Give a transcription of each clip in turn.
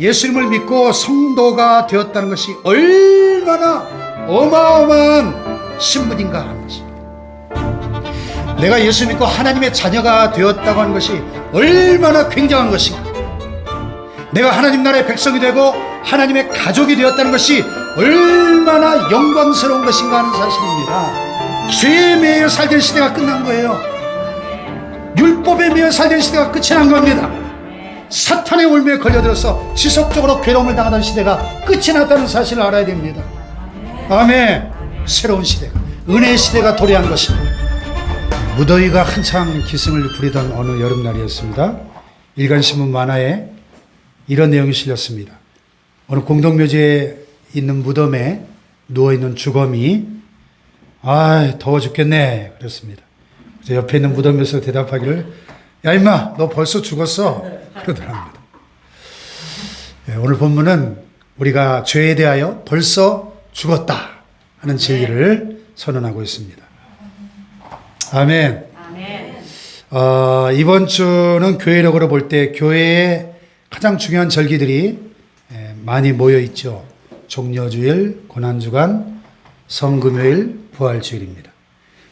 예수님을 믿고 성도가 되었다는 것이 얼마나 어마어마한 신분인가 하는 것입니다. 내가 예수 믿고 하나님의 자녀가 되었다고 하는 것이 얼마나 굉장한 것인가. 내가 하나님 나라의 백성이 되고 하나님의 가족이 되었다는 것이 얼마나 영광스러운 것인가 하는 사실입니다. 죄에 매여 살던 시대가 끝난 거예요. 율법에 매여 살던 시대가 끝이 난 겁니다. 사탄의 올무에 걸려들어서 지속적으로 괴로움을 당하던 시대가 끝이 났다는 사실을 알아야 됩니다. 아멘. 새로운 시대가, 은혜의 시대가 도래한 것입니다. 무더위가 한창 기승을 부리던 어느 여름날이었습니다. 일간신문 만화에 이런 내용이 실렸습니다. 어느 공동묘지에 있는 무덤에 누워있는 주검이 더워 죽겠네 그랬습니다. 그래서 옆에 있는 무덤에서 대답하기를 야 임마 너 벌써 죽었어 그러더랍니다. 오늘 본문은 우리가 죄에 대하여 벌써 죽었다 하는 진리를 선언하고 있습니다. 아멘. 이번 주는 교회력으로 볼 때 교회의 가장 중요한 절기들이 많이 모여 있죠. 종려주일, 고난주간, 성금요일, 부활주일입니다.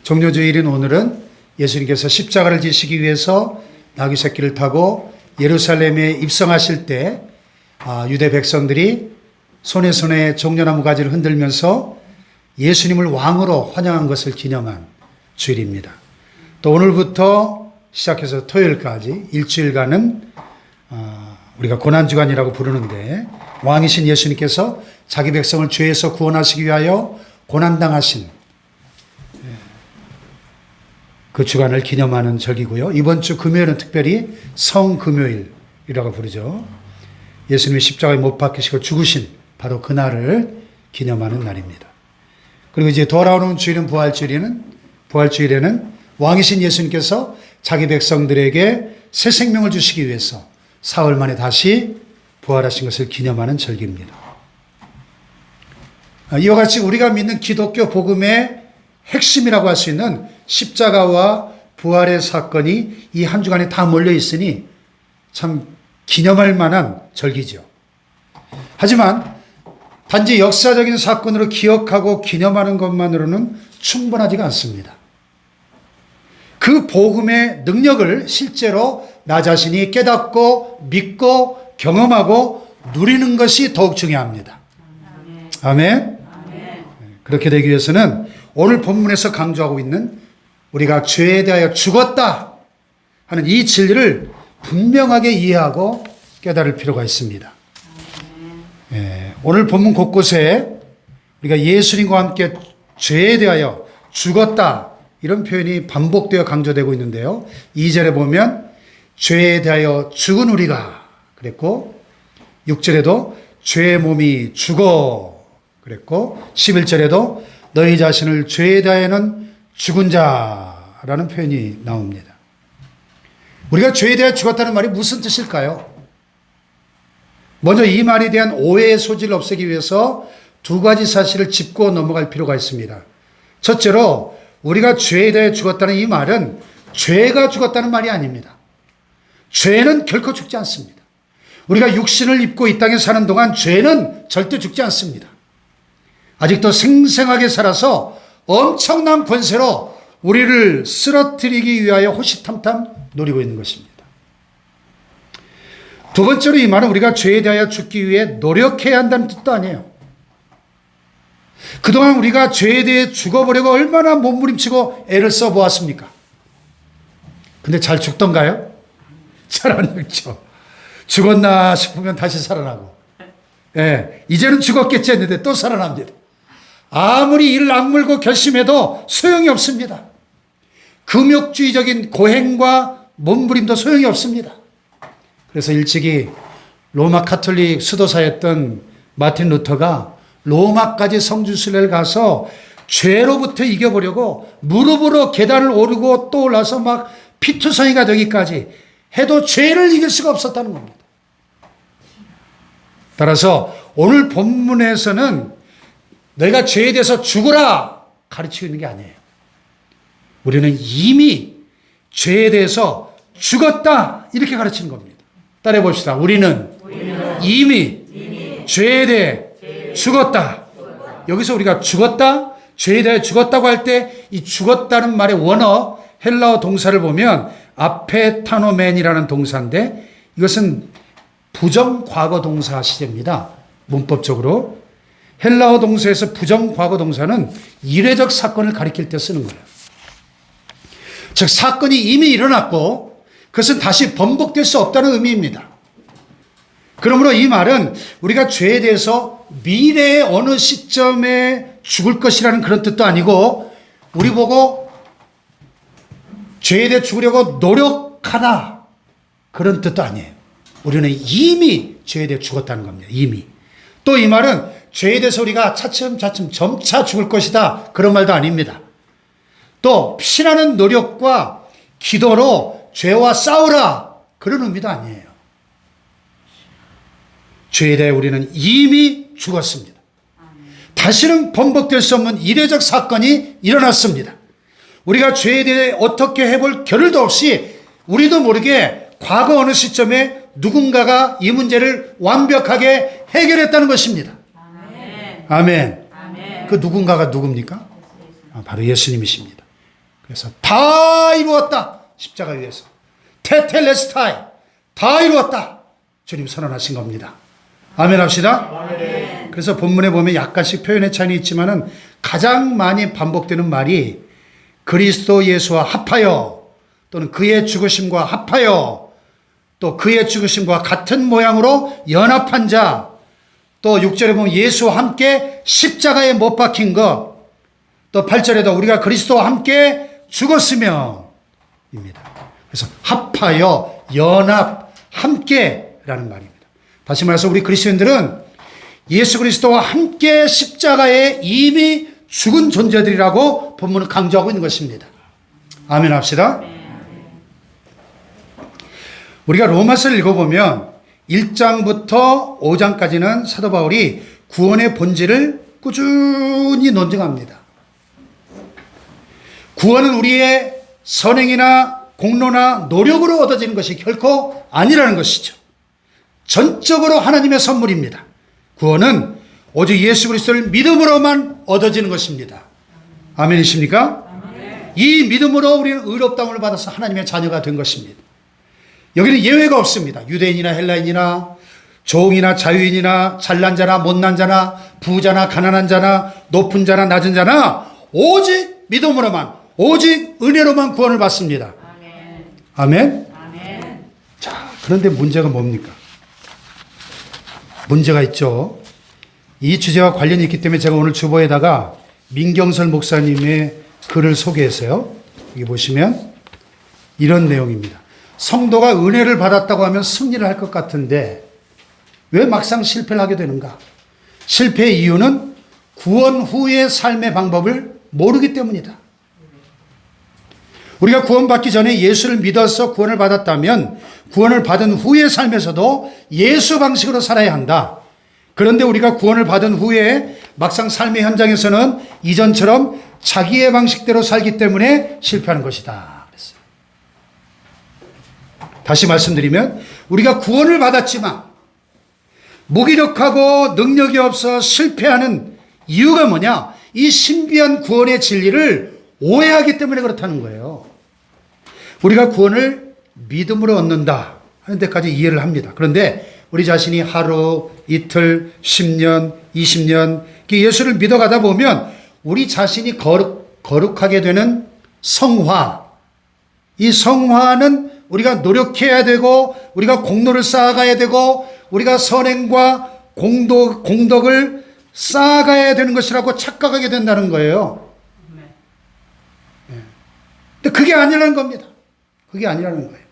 종려주일인 오늘은 예수님께서 십자가를 지시기 위해서 나귀 새끼를 타고 예루살렘에 입성하실 때 유대 백성들이 손에 종려나무 가지를 흔들면서 예수님을 왕으로 환영한 것을 기념한 주일입니다. 또 오늘부터 시작해서 토요일까지 일주일간은 우리가 고난주간이라고 부르는데 왕이신 예수님께서 자기 백성을 죄에서 구원하시기 위하여 고난당하신 그 주간을 기념하는 절기고요. 이번 주 금요일은 특별히 성금요일이라고 부르죠. 예수님이 십자가에 못 박히시고 죽으신 바로 그날을 기념하는 날입니다. 그리고 이제 돌아오는 주일은 부활주일에는 왕이신 예수님께서 자기 백성들에게 새 생명을 주시기 위해서 사흘 만에 다시 부활하신 것을 기념하는 절기입니다. 이와 같이 우리가 믿는 기독교 복음의 핵심이라고 할 수 있는 십자가와 부활의 사건이 이 한 주간에 다 몰려 있으니 참 기념할 만한 절기죠. 하지만 단지 역사적인 사건으로 기억하고 기념하는 것만으로는 충분하지가 않습니다. 그 복음의 능력을 실제로 나 자신이 깨닫고 믿고 경험하고 누리는 것이 더욱 중요합니다. 아멘. 그렇게 되기 위해서는 오늘 본문에서 강조하고 있는 우리가 죄에 대하여 죽었다 하는 이 진리를 분명하게 이해하고 깨달을 필요가 있습니다. 오늘 본문 곳곳에 우리가 예수님과 함께 죄에 대하여 죽었다 이런 표현이 반복되어 강조되고 있는데요. 2절에 보면 죄에 대하여 죽은 우리가 그랬고 6절에도 죄의 몸이 죽어 그랬고 11절에도 너희 자신을 죄에 대하여는 죽은 자라는 표현이 나옵니다. 우리가 죄에 대하여 죽었다는 말이 무슨 뜻일까요? 먼저 이 말에 대한 오해의 소지를 없애기 위해서 두 가지 사실을 짚고 넘어갈 필요가 있습니다. 첫째로 우리가 죄에 대해 죽었다는 이 말은 죄가 죽었다는 말이 아닙니다. 죄는 결코 죽지 않습니다. 우리가 육신을 입고 이 땅에 사는 동안 죄는 절대 죽지 않습니다. 아직도 생생하게 살아서 엄청난 권세로 우리를 쓰러뜨리기 위하여 호시탐탐 노리고 있는 것입니다. 두 번째로 이 말은 우리가 죄에 대하여 죽기 위해 노력해야 한다는 뜻도 아니에요. 그동안 우리가 죄에 대해 죽어보려고 얼마나 몸부림치고 애를 써보았습니까? 근데 잘 죽던가요? 잘 안 죽죠. 죽었나 싶으면 다시 살아나고, 이제는 죽었겠지 했는데 또 살아납니다. 아무리 이를 악물고 결심해도 소용이 없습니다. 금욕주의적인 고행과 몸부림도 소용이 없습니다. 그래서 일찍이 로마 카톨릭 수도사였던 마틴 루터가 로마까지 성지순례를 가서 죄로부터 이겨보려고 무릎으로 계단을 오르고 또 올라서 막 피투성이가 되기까지 해도 죄를 이길 수가 없었다는 겁니다. 따라서 오늘 본문에서는 너희가 죄에 대해서 죽으라 가르치고 있는 게 아니에요. 우리는 이미 죄에 대해서 죽었다 이렇게 가르치는 겁니다. 따라해 봅시다. 우리는 이미 죄에 대해 죽었다. 여기서 우리가 죽었다, 죄에 대해 죽었다고 할 때 이 죽었다는 말의 원어 헬라어 동사를 보면 아페타노멘이라는 동사인데 이것은 부정과거 동사 시제입니다. 문법적으로 헬라어 동사에서 부정과거 동사는 이례적 사건을 가리킬 때 쓰는 거예요. 즉 사건이 이미 일어났고 그것은 다시 번복될 수 없다는 의미입니다. 그러므로 이 말은 우리가 죄에 대해서 미래의 어느 시점에 죽을 것이라는 그런 뜻도 아니고 우리 보고 죄에 대해 죽으려고 노력하다 그런 뜻도 아니에요. 우리는 이미 죄에 대해 죽었다는 겁니다. 이미. 또 이 말은 죄에 대해서 우리가 차츰차츰 점차 죽을 것이다 그런 말도 아닙니다. 또 피나는 노력과 기도로 죄와 싸우라 그런 의미도 아니에요. 죄에 대해 우리는 이미 죽었습니다. 다시는 번복될 수 없는 이례적 사건이 일어났습니다. 우리가 죄에 대해 어떻게 해볼 겨를도 없이 우리도 모르게 과거 어느 시점에 누군가가 이 문제를 완벽하게 해결했다는 것입니다. 아멘. 아멘. 그 누군가가 누굽니까? 바로 예수님이십니다. 그래서 다 이루었다. 십자가 위에서. 테텔레스타이. 다 이루었다. 주님 선언하신 겁니다. 아멘 합시다. 아멘. 그래서 본문에 보면 약간씩 표현의 차이는 있지만은 가장 많이 반복되는 말이 그리스도 예수와 합하여 또는 그의 죽으심과 합하여 또 그의 죽으심과 같은 모양으로 연합한 자 또 6절에 보면 예수와 함께 십자가에 못 박힌 것 또 8절에도 우리가 그리스도와 함께 죽었으며 입니다. 그래서 합하여 연합 함께라는 말입니다. 다시 말해서 우리 그리스도인들은 예수 그리스도와 함께 십자가에 이미 죽은 존재들이라고 본문은 강조하고 있는 것입니다. 아멘 합시다. 우리가 로마서를 읽어보면 1장부터 5장까지는 사도 바울이 구원의 본질을 꾸준히 논증합니다. 구원은 우리의 선행이나 공로나 노력으로 얻어지는 것이 결코 아니라는 것이죠. 전적으로 하나님의 선물입니다. 구원은 오직 예수 그리스도를 믿음으로만 얻어지는 것입니다. 아멘이십니까? 아멘. 이 믿음으로 우리는 의롭다움을 받아서 하나님의 자녀가 된 것입니다. 여기는 예외가 없습니다. 유대인이나 헬라인이나 종이나 자유인이나 잘난 자나 못난 자나 부자나 가난한 자나 높은 자나 낮은 자나 오직 믿음으로만 오직 은혜로만 구원을 받습니다. 아멘. 아멘. 자, 그런데 문제가 뭡니까? 문제가 있죠. 이 주제와 관련이 있기 때문에 제가 오늘 주보에다가 민경설 목사님의 글을 소개했어요. 여기 보시면 이런 내용입니다. 성도가 은혜를 받았다고 하면 승리를 할 것 같은데 왜 막상 실패를 하게 되는가? 실패의 이유는 구원 후의 삶의 방법을 모르기 때문이다. 우리가 구원받기 전에 예수를 믿어서 구원을 받았다면 구원을 받은 후의 삶에서도 예수 방식으로 살아야 한다. 그런데 우리가 구원을 받은 후에 막상 삶의 현장에서는 이전처럼 자기의 방식대로 살기 때문에 실패하는 것이다. 그랬어요. 다시 말씀드리면 우리가 구원을 받았지만 무기력하고 능력이 없어 실패하는 이유가 뭐냐? 이 신비한 구원의 진리를 오해하기 때문에 그렇다는 거예요. 우리가 구원을 믿음으로 얻는다 하는 데까지 이해를 합니다. 그런데 우리 자신이 하루, 이틀, 10년, 20년 예수를 믿어가다 보면 우리 자신이 거룩하게 되는 성화, 이 성화는 우리가 노력해야 되고 우리가 공로를 쌓아가야 되고 우리가 선행과 공덕을 쌓아가야 되는 것이라고 착각하게 된다는 거예요. 근데 그게 아니라는 겁니다. 그게 아니라는 거예요.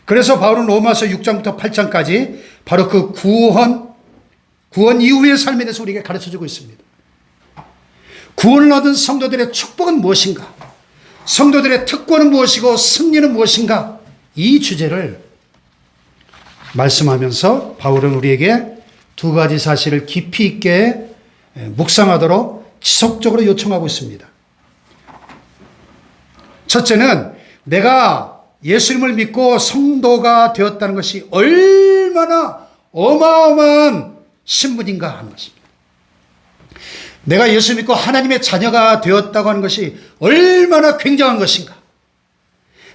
그래서 바울은 로마서 6장부터 8장까지 바로 그 구원 이후의 삶에 대해서 우리에게 가르쳐주고 있습니다. 구원을 얻은 성도들의 축복은 무엇인가? 성도들의 특권은 무엇이고 승리는 무엇인가? 이 주제를 말씀하면서 바울은 우리에게 두 가지 사실을 깊이 있게 묵상하도록 지속적으로 요청하고 있습니다. 첫째는 내가 예수님을 믿고 성도가 되었다는 것이 얼마나 어마어마한 신분인가 하는 것입니다. 내가 예수 믿고 하나님의 자녀가 되었다고 하는 것이 얼마나 굉장한 것인가.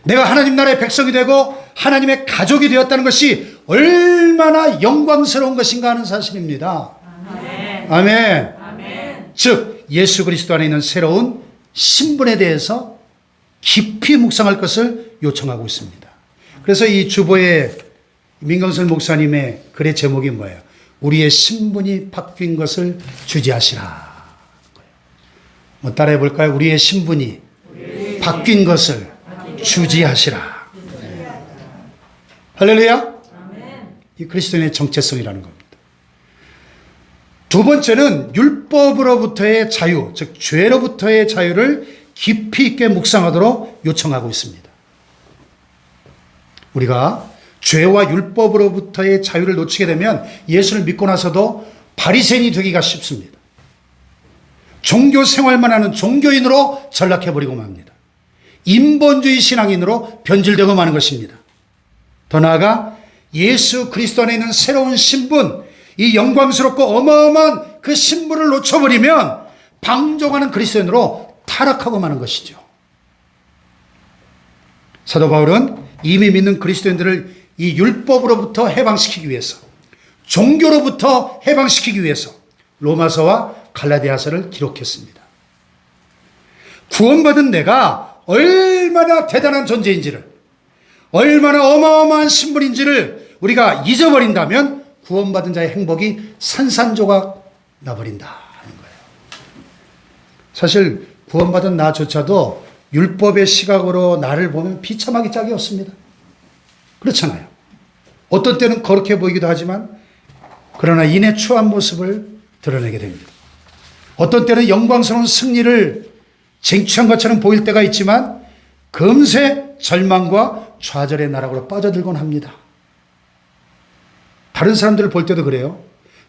내가 하나님 나라의 백성이 되고 하나님의 가족이 되었다는 것이 얼마나 영광스러운 것인가 하는 사실입니다. 아멘. 아멘. 아멘. 즉 예수 그리스도 안에 있는 새로운 신분에 대해서 깊이 묵상할 것을 요청하고 있습니다. 그래서 이 주보의 민경선 목사님의 글의 제목이 뭐예요? 우리의 신분이 바뀐 것을 주지하시라. 뭐 따라해 볼까요? 우리의 신분이 바뀐 것을 주지하시라. 할렐루야. 이 그리스도인의 정체성이라는 겁니다. 두 번째는 율법으로부터의 자유, 즉 죄로부터의 자유를 깊이 있게 묵상하도록 요청하고 있습니다. 우리가 죄와 율법으로부터의 자유를 놓치게 되면 예수를 믿고 나서도 바리새인이 되기가 쉽습니다. 종교 생활만 하는 종교인으로 전락해버리고 맙니다. 인본주의 신앙인으로 변질되고 마는 것입니다. 더 나아가 예수 그리스도 안에 있는 새로운 신분, 이 영광스럽고 어마어마한 그 신분을 놓쳐버리면 방종하는 그리스도인으로 타락하고 마는 것이죠. 사도 바울은 이미 믿는 그리스도인들을 이 율법으로부터 해방시키기 위해서, 종교로부터 해방시키기 위해서 로마서와 갈라디아서를 기록했습니다. 구원받은 내가 얼마나 대단한 존재인지를, 얼마나 어마어마한 신분인지를 우리가 잊어버린다면 구원받은 자의 행복이 산산조각 나버린다 하는 거예요. 사실 구원받은 나조차도 율법의 시각으로 나를 보면 비참하기 짝이 없습니다. 그렇잖아요. 어떤 때는 거룩해 보이기도 하지만 그러나 인의 추한 모습을 드러내게 됩니다. 어떤 때는 영광스러운 승리를 쟁취한 것처럼 보일 때가 있지만 금세 절망과 좌절의 나락으로 빠져들곤 합니다. 다른 사람들을 볼 때도 그래요.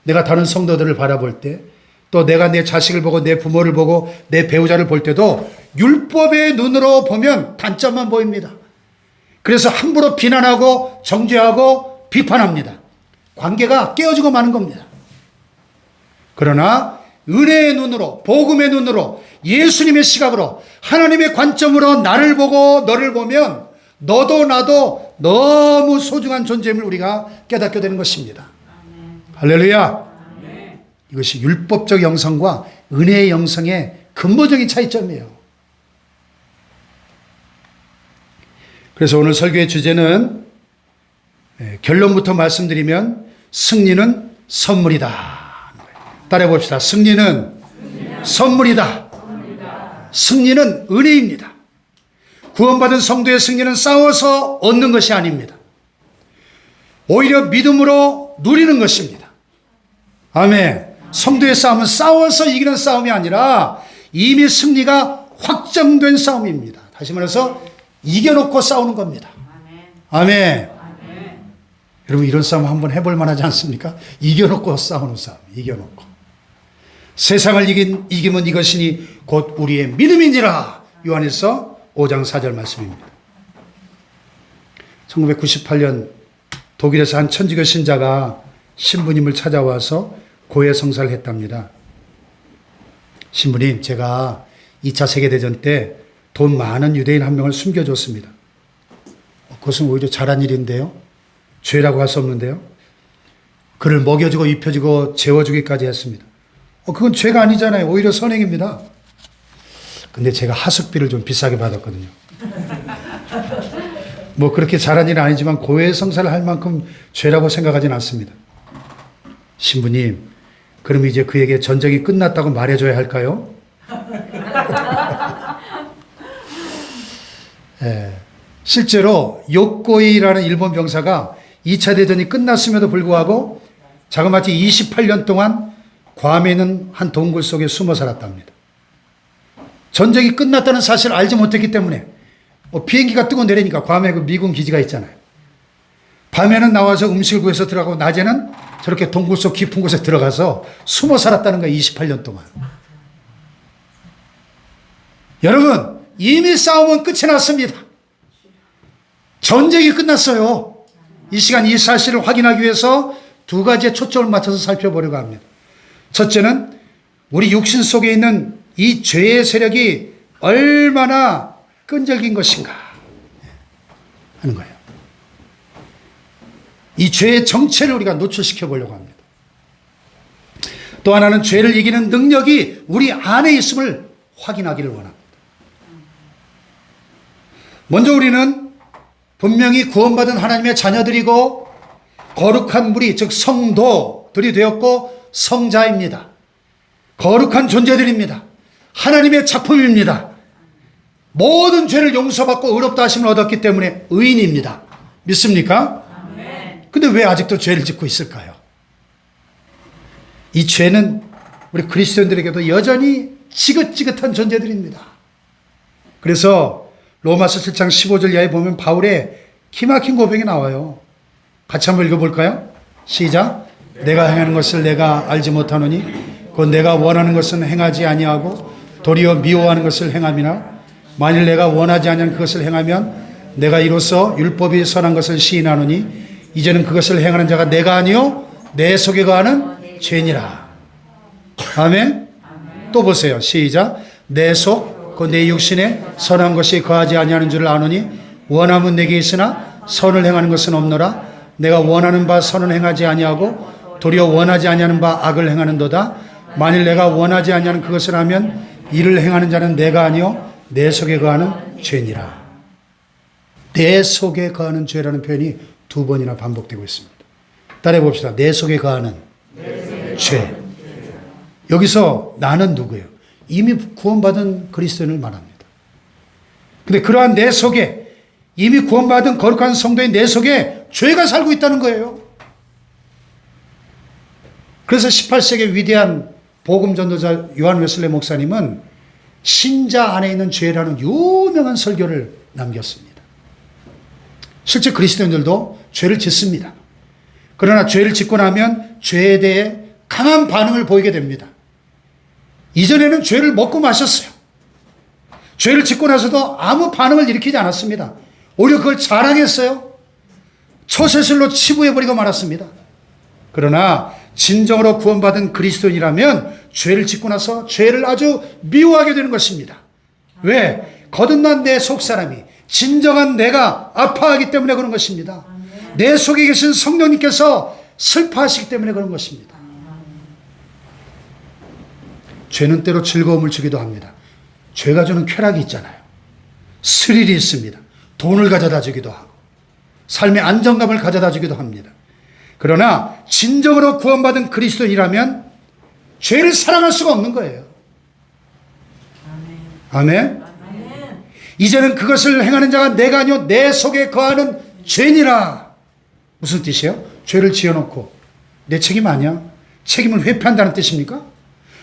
내가 다른 성도들을 바라볼 때, 또 내가 내 자식을 보고 내 부모를 보고 내 배우자를 볼 때도 율법의 눈으로 보면 단점만 보입니다. 그래서 함부로 비난하고 정죄하고 비판합니다. 관계가 깨어지고 마는 겁니다. 그러나 은혜의 눈으로, 복음의 눈으로, 예수님의 시각으로, 하나님의 관점으로 나를 보고 너를 보면 너도 나도 너무 소중한 존재임을 우리가 깨닫게 되는 것입니다. 아멘. 할렐루야. 아멘. 이것이 율법적 영성과 은혜의 영성의 근본적인 차이점이에요. 그래서 오늘 설교의 주제는 결론부터 말씀드리면 승리는 선물이다. 따라해 봅시다. 승리는 선물이다. 승리는 은혜입니다. 구원받은 성도의 승리는 싸워서 얻는 것이 아닙니다. 오히려 믿음으로 누리는 것입니다. 아멘. 성도의 싸움은 싸워서 이기는 싸움이 아니라 이미 승리가 확정된 싸움입니다. 다시 말해서 이겨놓고 싸우는 겁니다. 아멘. 아멘. 여러분 이런 싸움 한번 해볼 만하지 않습니까? 이겨놓고 싸우는 싸움. 이겨놓고. 세상을 이기면 이것이니 곧 우리의 믿음이니라. 요한에서 5장 4절 말씀입니다. 1998년 독일에서 한 천주교 신자가 신부님을 찾아와서 고해 성사를 했답니다. 신부님, 제가 2차 세계대전 때 돈 많은 유대인 한 명을 숨겨줬습니다. 그것은 오히려 잘한 일인데요. 죄라고 할 수 없는데요. 그를 먹여주고 입혀주고 재워주기까지 했습니다. 그건 죄가 아니잖아요. 오히려 선행입니다. 근데 제가 하숙비를 좀 비싸게 받았거든요. 뭐 그렇게 잘한 일은 아니지만 고해 성사를 할 만큼 죄라고 생각하지는 않습니다. 신부님, 그럼 이제 그에게 전쟁이 끝났다고 말해줘야 할까요? 네. 실제로 요코이라는 일본 병사가 2차 대전이 끝났음에도 불구하고 자그마치 28년 동안 괌에 있는 한 동굴 속에 숨어 살았답니다. 전쟁이 끝났다는 사실을 알지 못했기 때문에 비행기가 뜨고 내리니까 괌에 그 미군 기지가 있잖아요. 밤에는 나와서 음식을 구해서 들어가고 낮에는 저렇게 동굴 속 깊은 곳에 들어가서 숨어 살았다는 거예요. 28년 동안. 여러분, 이미 싸움은 끝이 났습니다. 전쟁이 끝났어요. 이 시간 이 사실을 확인하기 위해서 두 가지에 초점을 맞춰서 살펴보려고 합니다. 첫째는 우리 육신 속에 있는 이 죄의 세력이 얼마나 끈질긴 것인가 하는 거예요. 이 죄의 정체를 우리가 노출시켜 보려고 합니다. 또 하나는 죄를 이기는 능력이 우리 안에 있음을 확인하기를 원합니다. 먼저 우리는 분명히 구원받은 하나님의 자녀들이고 거룩한 무리, 즉 성도들이 되었고 성자입니다. 거룩한 존재들입니다. 하나님의 작품입니다. 모든 죄를 용서받고 의롭다 하심을 얻었기 때문에 의인입니다. 믿습니까? 근데 왜 아직도 죄를 짓고 있을까요? 이 죄는 우리 그리스도인들에게도 여전히 지긋지긋한 존재들입니다. 그래서 로마서 7장 15절 이하에 보면 바울의 기막힌 고백이 나와요. 같이 한번 읽어볼까요? 시작. 내가 행하는 것을 내가 알지 못하노니 곧 내가 원하는 것은 행하지 아니하고 도리어 미워하는 것을 행함이나 만일 내가 원하지 아니하는 그것을 행하면 내가 이로써 율법이 선한 것을 시인하노니 이제는 그것을 행하는 자가 내가 아니요 내 속에 거하는 죄니라. 아멘. 또 보세요. 시작. 내 속 곧 내 육신에 선한 것이 거하지 아니하는 줄을 아노니 원함은 내게 있으나 선을 행하는 것은 없노라. 내가 원하는 바 선은 행하지 아니하고 도리어 원하지 아니하는 바 악을 행하는도다. 만일 내가 원하지 아니하는 그것을 하면 이를 행하는 자는 내가 아니요 내 속에 거하는 죄니라. 내 속에 거하는 죄라는 표현이 두 번이나 반복되고 있습니다. 따라해 봅시다. 내 속에 거하는 죄. 여기서 나는 누구예요? 이미 구원받은 그리스도인을 말합니다. 근데 그러한 내 속에, 이미 구원받은 거룩한 성도의 내 속에 죄가 살고 있다는 거예요. 그래서 18세기 위대한 복음 전도자 요한 웨슬레 목사님은 신자 안에 있는 죄라는 유명한 설교를 남겼습니다. 실제 그리스도인들도 죄를 짓습니다. 그러나 죄를 짓고 나면 죄에 대해 강한 반응을 보이게 됩니다. 이전에는 죄를 먹고 마셨어요. 죄를 짓고 나서도 아무 반응을 일으키지 않았습니다. 오히려 그걸 자랑했어요. 초세술로 치부해버리고 말았습니다. 그러나 진정으로 구원받은 그리스도인이라면 죄를 짓고 나서 죄를 아주 미워하게 되는 것입니다. 왜? 거듭난 내 속사람이, 진정한 내가 아파하기 때문에 그런 것입니다. 내 속에 계신 성령님께서 슬퍼하시기 때문에 그런 것입니다. 죄는 때로 즐거움을 주기도 합니다. 죄가 주는 쾌락이 있잖아요. 스릴이 있습니다. 돈을 가져다 주기도 하고 삶의 안정감을 가져다 주기도 합니다. 그러나 진정으로 구원받은 그리스도인이라면 죄를 사랑할 수가 없는 거예요. 아멘. 이제는 그것을 행하는 자가 내가 아니요 내 속에 거하는 죄니라. 무슨 뜻이에요? 죄를 지어놓고 내 책임 아니야? 책임을 회피한다는 뜻입니까?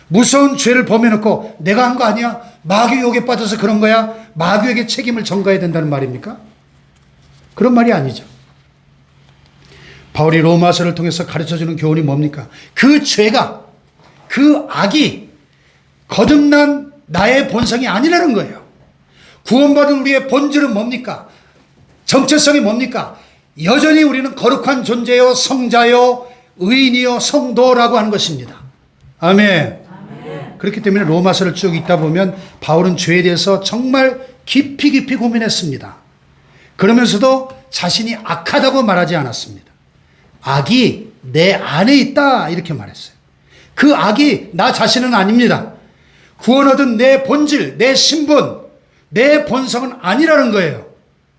무서운 죄를 범해놓고 내가 한 거 아니야? 마귀 욕에 빠져서 그런 거야? 마귀에게 책임을 전가해야 된다는 말입니까? 그런 말이 아니죠. 바울이 로마서를 통해서 가르쳐주는 교훈이 뭡니까? 그 죄가, 그 악이 거듭난 나의 본성이 아니라는 거예요. 구원받은 우리의 본질은 뭡니까? 정체성이 뭡니까? 여전히 우리는 거룩한 존재요, 성자요, 의인이요, 성도라고 하는 것입니다. 아멘. 그렇기 때문에 로마서를 쭉 읽다 보면 바울은 죄에 대해서 정말 깊이 고민했습니다. 그러면서도 자신이 악하다고 말하지 않았습니다. 악이 내 안에 있다 이렇게 말했어요. 그 악이 나 자신은 아닙니다. 구원 얻은 내 본질, 내 신분, 내 본성은 아니라는 거예요.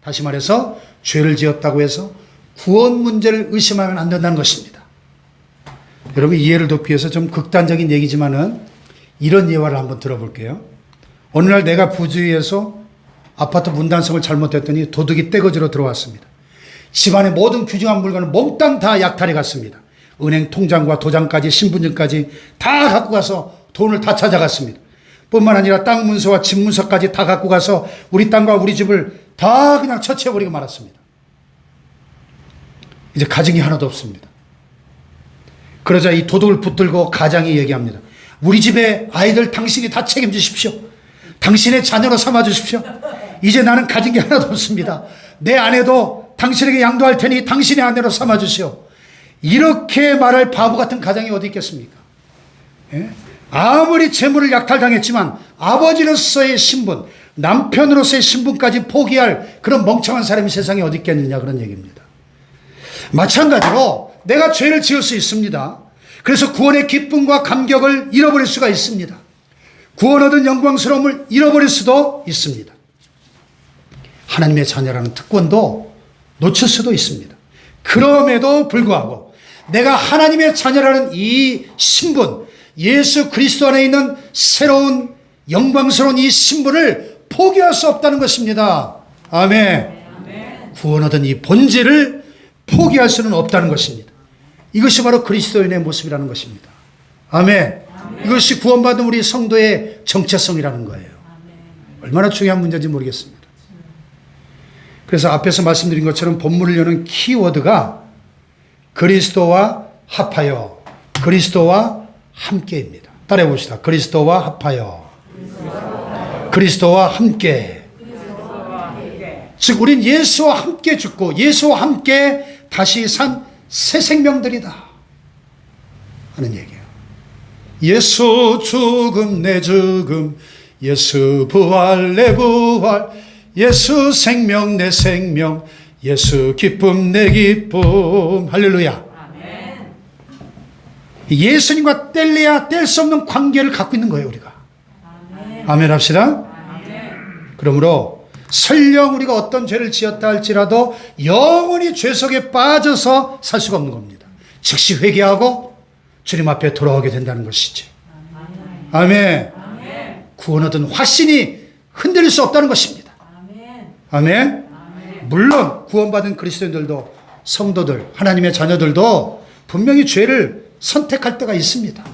다시 말해서 죄를 지었다고 해서 구원 문제를 의심하면 안 된다는 것입니다. 여러분 이해를 돕기 위해서 좀 극단적인 얘기지만은 이런 예화를 한번 들어볼게요. 어느 날 내가 부주의해서 아파트 문단속을 잘못했더니 도둑이 떼거지로 들어왔습니다. 집안의 모든 귀중한 물건을 몽땅 다 약탈해 갔습니다. 은행 통장과 도장까지 신분증까지 다 갖고 가서 돈을 다 찾아갔습니다. 뿐만 아니라 땅 문서와 집 문서까지 다 갖고 가서 우리 땅과 우리 집을 다 그냥 처치해버리고 말았습니다. 이제 가정이 하나도 없습니다. 그러자 이 도둑을 붙들고 가장이 얘기합니다. 우리 집의 아이들 당신이 다 책임지십시오. 당신의 자녀로 삼아주십시오. 이제 나는 가진 게 하나도 없습니다. 내 아내도 당신에게 양도할 테니 당신의 아내로 삼아주시오. 이렇게 말할 바보 같은 가정이 어디 있겠습니까? 예? 아무리 재물을 약탈당했지만 아버지로서의 신분, 남편으로서의 신분까지 포기할 그런 멍청한 사람이 세상에 어디 있겠느냐, 그런 얘기입니다. 마찬가지로 내가 죄를 지을 수 있습니다. 그래서 구원의 기쁨과 감격을 잃어버릴 수가 있습니다. 구원 얻은 영광스러움을 잃어버릴 수도 있습니다. 하나님의 자녀라는 특권도 놓칠 수도 있습니다. 그럼에도 불구하고 내가 하나님의 자녀라는 이 신분, 예수 그리스도 안에 있는 새로운 영광스러운 이 신분을 포기할 수 없다는 것입니다. 아멘. 구원 얻은 이 본질을 포기할 수는 없다는 것입니다. 이것이 바로 그리스도인의 모습이라는 것입니다. 아멘. 이것이 구원받은 우리 성도의 정체성이라는 거예요. 얼마나 중요한 문제인지 모르겠습니다. 그래서 앞에서 말씀드린 것처럼 본문을 여는 키워드가 그리스도와 합하여, 그리스도와 함께입니다. 따라해 봅시다. 그리스도와 합하여, 그리스도와 함께. 즉 우린 예수와 함께 죽고 예수와 함께 다시 산 새 생명들이다 하는 얘기예요. 예수 죽음 내 죽음, 예수 부활 내 부활, 예수 생명 내 생명, 예수 기쁨 내 기쁨. 할렐루야. 아멘. 예수님과 뗄래야 뗄 수 없는 관계를 갖고 있는 거예요, 우리가. 아멘, 아멘 합시다. 아멘. 그러므로 설령 우리가 어떤 죄를 지었다 할지라도 영원히 죄 속에 빠져서 살 수가 없는 겁니다. 즉시 회개하고 주님 앞에 돌아오게 된다는 것이지. 아멘. 아멘. 구원 얻은 확신이 흔들릴 수 없다는 것입니다. 아멘. 아멘. 물론 구원받은 그리스도인들도, 성도들, 하나님의 자녀들도 분명히 죄를 선택할 때가 있습니다.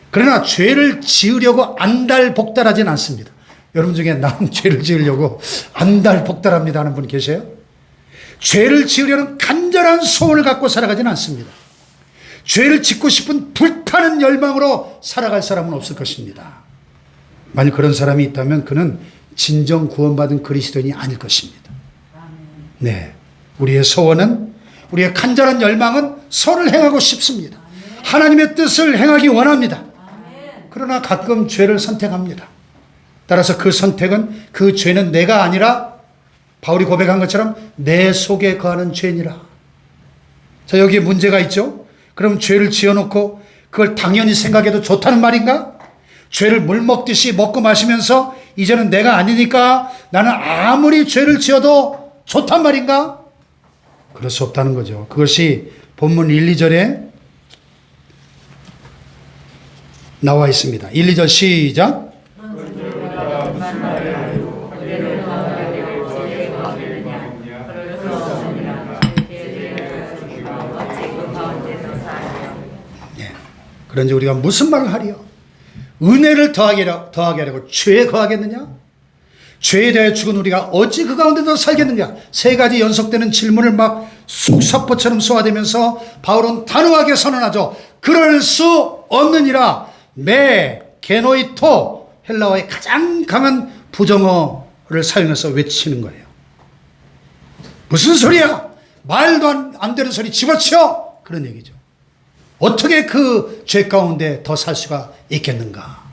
그러나 죄를 지으려고 안달복달하진 않습니다. 여러분 중에 난 죄를 지으려고 안달복달합니다 하는 분 계세요? 죄를 지으려는 간절한 소원을 갖고 살아가진 않습니다. 죄를 짓고 싶은 불타는 열망으로 살아갈 사람은 없을 것입니다. 만일 그런 사람이 있다면 그는 진정 구원받은 그리스도인이 아닐 것입니다. 네, 우리의 소원은, 우리의 간절한 열망은 선을 행하고 싶습니다. 하나님의 뜻을 행하기 원합니다. 그러나 가끔 죄를 선택합니다. 따라서 그 선택은, 그 죄는 내가 아니라 바울이 고백한 것처럼 내 속에 거하는 죄니라. 자, 여기에 문제가 있죠. 그럼 죄를 지어놓고 그걸 당연히 생각해도 좋다는 말인가? 죄를 물 먹듯이 먹고 마시면서 이제는 내가 아니니까 나는 아무리 죄를 지어도 좋단 말인가? 그럴 수 없다는 거죠. 그것이 본문 1, 2절에 나와 있습니다. 1, 2절 시작. 그런지 우리가 무슨 말을 하리요? 은혜를 더하게 하려고 죄에 거하겠느냐? 죄에 대해 죽은 우리가 어찌 그 가운데서 살겠느냐? 세 가지 연속되는 질문을 막 속사포처럼 쏘아대면서 바울은 단호하게 선언하죠. 그럴 수 없느니라. 게노이토, 헬라어의 가장 강한 부정어를 사용해서 외치는 거예요. 무슨 소리야? 말도 안 되는 소리 집어치워! 그런 얘기죠. 어떻게 그 죄 가운데 더 살 수가 있겠는가?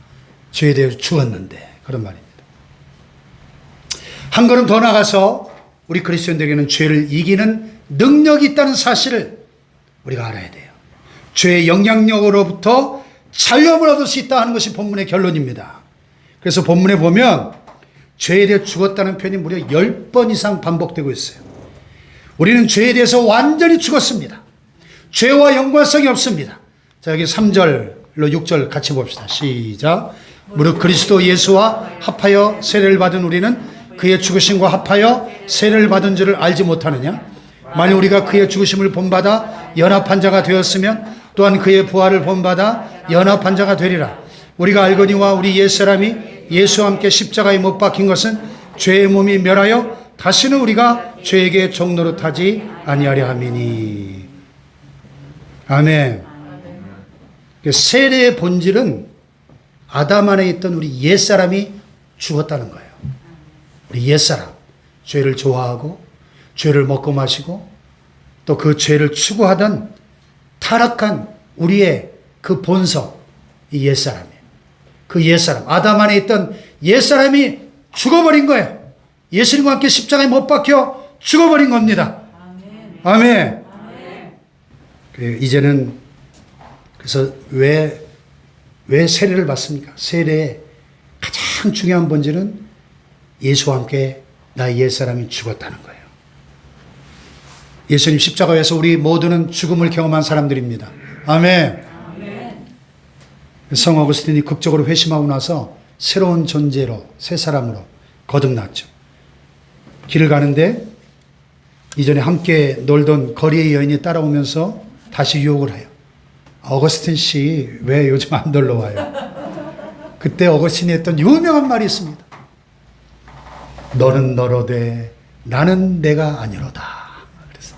죄에 대해 죽었는데. 그런 말입니다. 한 걸음 더 나가서 우리 그리스도인들에게는 죄를 이기는 능력이 있다는 사실을 우리가 알아야 돼요. 죄의 영향력으로부터 자유함을 얻을 수 있다 하는 것이 본문의 결론입니다. 그래서 본문에 보면 죄에 대해 죽었다는 표현이 무려 10번 이상 반복되고 있어요. 우리는 죄에 대해서 완전히 죽었습니다. 죄와 연관성이 없습니다. 자, 여기 3절로 6절 같이 봅시다. 시작. 무릇 그리스도 예수와 합하여 세례를 받은 우리는 그의 죽으심과 합하여 세례를 받은 줄을 알지 못하느냐? 만일 우리가 그의 죽으심을 본받아 연합한 자가 되었으면 또한 그의 부활을 본받아 연합한 자가 되리라. 우리가 알거니와 우리 옛사람이 예수와 함께 십자가에 못 박힌 것은 죄의 몸이 멸하여 다시는 우리가 죄에게 종노릇하지 아니하려 함이니. 아멘. 세례의 본질은 아담 안에 있던 우리 옛사람이 죽었다는 거예요. 우리 옛사람, 죄를 좋아하고 죄를 먹고 마시고 또 그 죄를 추구하던 타락한 우리의 그 본성, 이 옛사람이에요. 그 옛사람, 아담 안에 있던 옛사람이 죽어버린 거예요. 예수님과 함께 십자가에 못 박혀 죽어버린 겁니다. 아멘. 이제는 그래서 왜 세례를 받습니까? 세례의 가장 중요한 본질은 예수와 함께 나의 옛사람이 죽었다는 거예요. 예수님 십자가에서 우리 모두는 죽음을 경험한 사람들입니다. 아멘. 성 어거스틴이 극적으로 회심하고 나서 새로운 존재로, 새 사람으로 거듭났죠. 길을 가는데 이전에 함께 놀던 거리의 여인이 따라오면서 다시 유혹을 해요. 어거스틴 씨, 왜 요즘 안 놀러 와요? 그때 어거스틴이 했던 유명한 말이 있습니다. 너는 너로되 나는 내가 아니로다. 그래서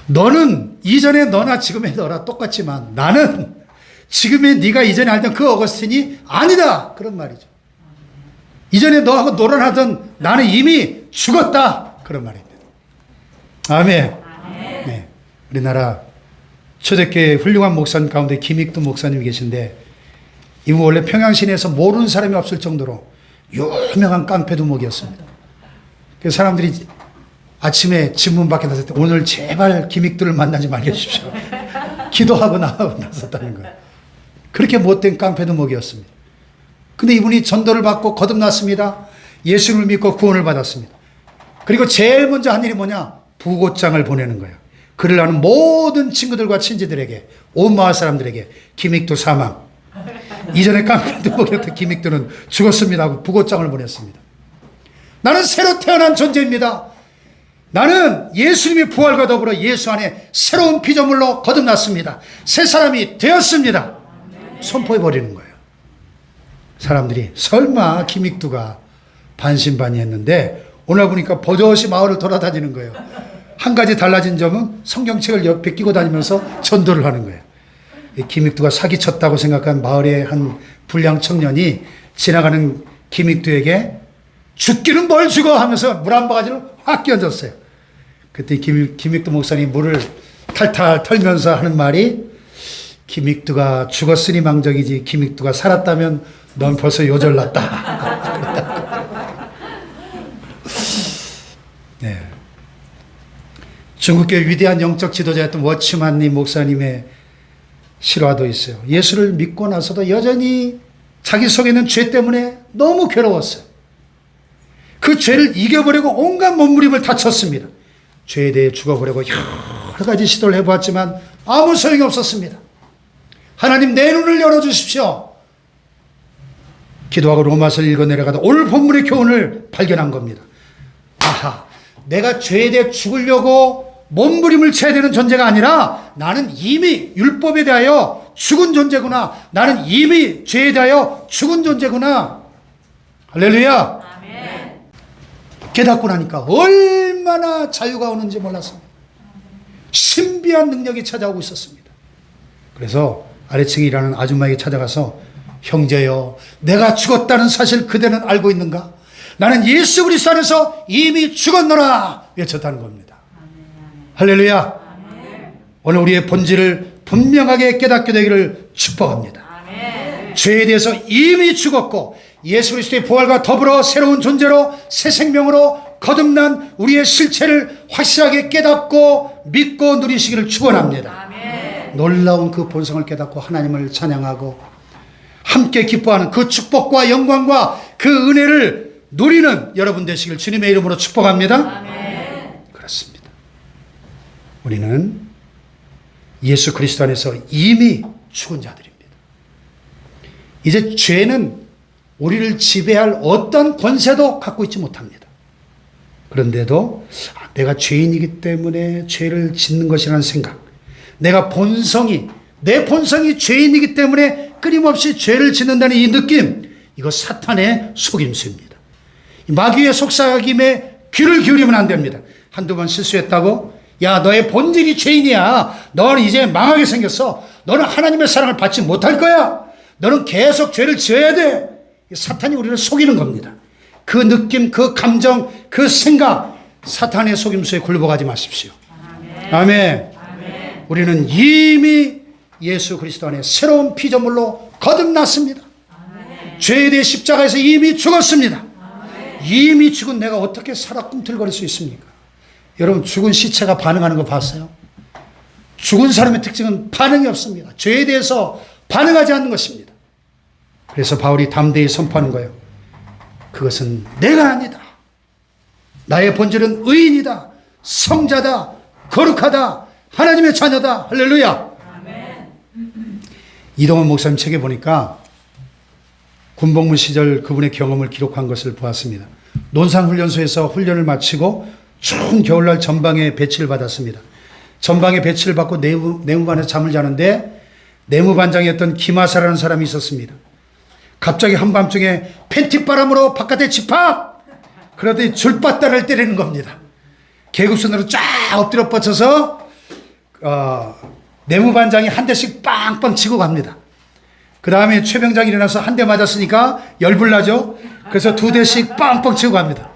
너는 이전에 너나 지금의 너나 똑같지만 나는 지금의 네가 이전에 알던 그 어거스틴이 아니다. 그런 말이죠. 이전에 너하고 놀아나던 나는 이미 죽었다. 그런 말입니다. 아멘. 네. 우리나라 초대교회 훌륭한 목사님 가운데 김익두 목사님이 계신데 이분 원래 평양시내에서 모르는 사람이 없을 정도로 유명한 깡패 두목이었습니다. 그래서 사람들이 아침에 집문 밖에 나설 때 오늘 제발 김익두를 만나지 말게 해주십시오. 기도하고 나섰다는 거예요. 그렇게 못된 깡패 두목이었습니다. 근데 이분이 전도를 받고 거듭났습니다. 예수를 믿고 구원을 받았습니다. 그리고 제일 먼저 한 일이 뭐냐? 부고장을 보내는 거예요. 그를 아는 모든 친구들과 친지들에게, 온 마을 사람들에게 김익두 사망. 이전에 깡패 두목이었던 김익두는 죽었습니다 하고 부고장을 보냈습니다. 나는 새로 태어난 존재입니다. 나는 예수님의 부활과 더불어 예수 안에 새로운 피조물로 거듭났습니다. 새 사람이 되었습니다. 선포해버리는 거예요. 사람들이 설마 김익두가 반신반의했는데 오늘 보니까 버젓이 마을을 돌아다니는 거예요. 한 가지 달라진 점은 성경책을 옆에 끼고 다니면서 전도를 하는 거예요. 김익두가 사기쳤다고 생각한 마을의 한 불량 청년이 지나가는 김익두에게 죽기는 뭘 죽어 하면서 물 한 바가지를 확 끼얹었어요. 그때 김익두 목사님이 물을 탈탈 털면서 하는 말이 김익두가 죽었으니 망정이지 김익두가 살았다면 넌 벌써 요절났다. 네. 중국교회 위대한 영적 지도자였던 워치만니 목사님의 실화도 있어요. 예수를 믿고 나서도 여전히 자기 속에 있는 죄 때문에 너무 괴로웠어요. 그 죄를 이겨보려고 온갖 몸부림을 다쳤습니다. 죄에 대해 죽어보려고 여러 가지 시도를 해보았지만 아무 소용이 없었습니다. 하나님 내 눈을 열어주십시오. 기도하고 로마서를 읽어 내려가다 오늘 본문의 교훈을 발견한 겁니다. 아하, 내가 죄에 대해 죽으려고 몸부림을 쳐야 되는 존재가 아니라 나는 이미 율법에 대하여 죽은 존재구나. 나는 이미 죄에 대하여 죽은 존재구나. 할렐루야. 아멘. 깨닫고 나니까 얼마나 자유가 오는지 몰랐습니다. 신비한 능력이 찾아오고 있었습니다. 그래서 아래층에 일하는 아줌마에게 찾아가서 형제여, 내가 죽었다는 사실 그대는 알고 있는가? 나는 예수 그리스도 안에서 이미 죽었노라 외쳤다는 겁니다. 할렐루야. 오늘 우리의 본질을 분명하게 깨닫게 되기를 축복합니다. 죄에 대해서 이미 죽었고 예수 그리스도의 부활과 더불어 새로운 존재로 새 생명으로 거듭난 우리의 실체를 확실하게 깨닫고 믿고 누리시기를 축원합니다. 놀라운 그 본성을 깨닫고 하나님을 찬양하고 함께 기뻐하는 그 축복과 영광과 그 은혜를 누리는 여러분 되시길 주님의 이름으로 축복합니다. 아멘. 그렇습니다. 우리는 예수 그리스도 안에서 이미 죽은 자들입니다. 이제 죄는 우리를 지배할 어떤 권세도 갖고 있지 못합니다. 그런데도 내가 죄인이기 때문에 죄를 짓는 것이라는 생각, 내 본성이 죄인이기 때문에 끊임없이 죄를 짓는다는 이 느낌, 이거 사탄의 속임수입니다. 마귀의 속삭임에 귀를 기울이면 안 됩니다. 한두 번 실수했다고 야 너의 본질이 죄인이야. 너는 이제 망하게 생겼어. 너는 하나님의 사랑을 받지 못할 거야. 너는 계속 죄를 지어야 돼. 사탄이 우리를 속이는 겁니다. 그 느낌, 그 감정, 그 생각, 사탄의 속임수에 굴복하지 마십시오. 아멘. 우리는 이미 예수 그리스도 안에 새로운 피조물로 거듭났습니다. 죄에 대해 십자가에서 이미 죽었습니다. 이미 죽은 내가 어떻게 살아 꿈틀거릴 수 있습니까? 여러분, 죽은 시체가 반응하는 거 봤어요? 죽은 사람의 특징은 반응이 없습니다. 죄에 대해서 반응하지 않는 것입니다. 그래서 바울이 담대히 선포하는 거예요. 그것은 내가 아니다. 나의 본질은 의인이다, 성자다, 거룩하다, 하나님의 자녀다. 할렐루야. 이동원 목사님 책에 보니까 군복무 시절 그분의 경험을 기록한 것을 보았습니다. 논산훈련소에서 훈련을 마치고 추운 겨울날 전방에 배치를 받았습니다. 전방에 배치를 받고 내무반에서 잠을 자는데 내무반장이었던 김하사라는 사람이 있었습니다. 갑자기 한밤중에 팬티바람으로 바깥에 집합! 그러더니 줄바따를 때리는 겁니다. 계급선으로 쫙 엎드려 뻗쳐서 내무반장이 한 대씩 빵빵 치고 갑니다. 그 다음에 최병장이 일어나서 한 대 맞았으니까 열불나죠. 그래서 두 대씩 빵빵 치고 갑니다.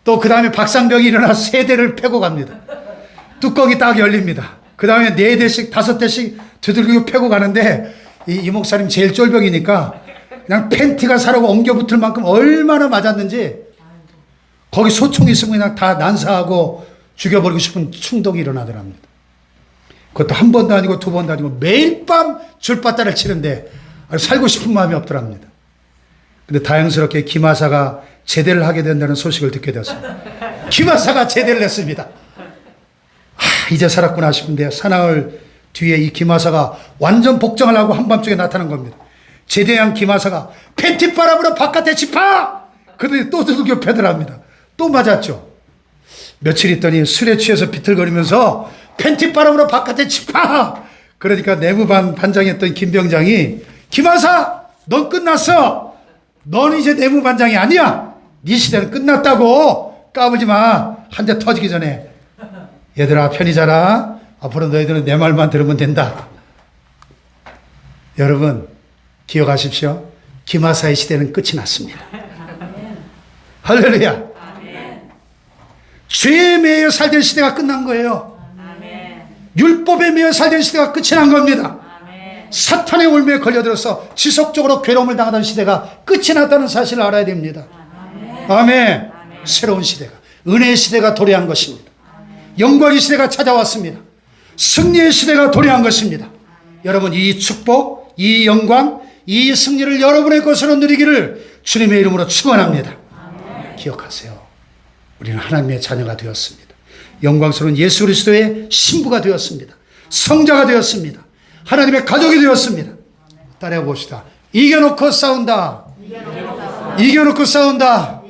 또 그 다음에 박상병이 일어나서 세 대를 패고 갑니다. 뚜껑이 딱 열립니다. 그 다음에 네 대씩 다섯 대씩 두들기고 패고 가는데 이 목사님 제일 쫄병이니까 그냥 팬티가 사라고 엉겨붙을 만큼 얼마나 맞았는지 거기 소총이 있으면 그냥 다 난사하고 죽여버리고 싶은 충동이 일어나더랍니다. 그것도 한 번도 아니고 두 번도 아니고 매일 밤 줄바따를 치는데 살고 싶은 마음이 없더랍니다. 근데 다행스럽게 김하사가 제대를 하게 된다는 소식을 듣게 되었습니다. 김하사가 제대를 했습니다. 이제 살았구나 싶은데 사나흘 뒤에 이 김하사가 완전 복장을 하고 한밤중에 나타난 겁니다. 제대한 김하사가 팬티바람으로 바깥에 집합! 그러더니 또 두들겨 패더랍니다. 또 맞았죠. 며칠 있더니 술에 취해서 비틀거리면서 팬티바람으로 바깥에 집합! 그러니까 내무반 반장이었던 김병장이 김하사, 넌 끝났어. 넌 이제 내무반장이 아니야. 네 시대는 끝났다고. 까불지 마. 한 대 터지기 전에. 얘들아, 편히 자라. 앞으로 너희들은 내 말만 들으면 된다. 여러분, 기억하십시오. 김하사의 시대는 끝이 났습니다. 할렐루야. 죄에 매여 살던 시대가 끝난 거예요. 율법에 매여 살던 시대가 끝이 난 겁니다. 사탄의 올무에 걸려들어서 지속적으로 괴로움을 당하던 시대가 끝이 났다는 사실을 알아야 됩니다. 아멘. 새로운 시대가, 은혜의 시대가 도래한 것입니다. 영광의 시대가 찾아왔습니다. 승리의 시대가 도래한 것입니다. 여러분, 이 축복, 이 영광, 이 승리를 여러분의 것으로 누리기를 주님의 이름으로 축원합니다. 기억하세요. 우리는 하나님의 자녀가 되었습니다. 영광스러운 예수 그리스도의 신부가 되었습니다. 성자가 되었습니다. 하나님의 가족이 되었습니다. 따라해 봅시다. 이겨놓고 싸운다. 이겨놓고 싸운다.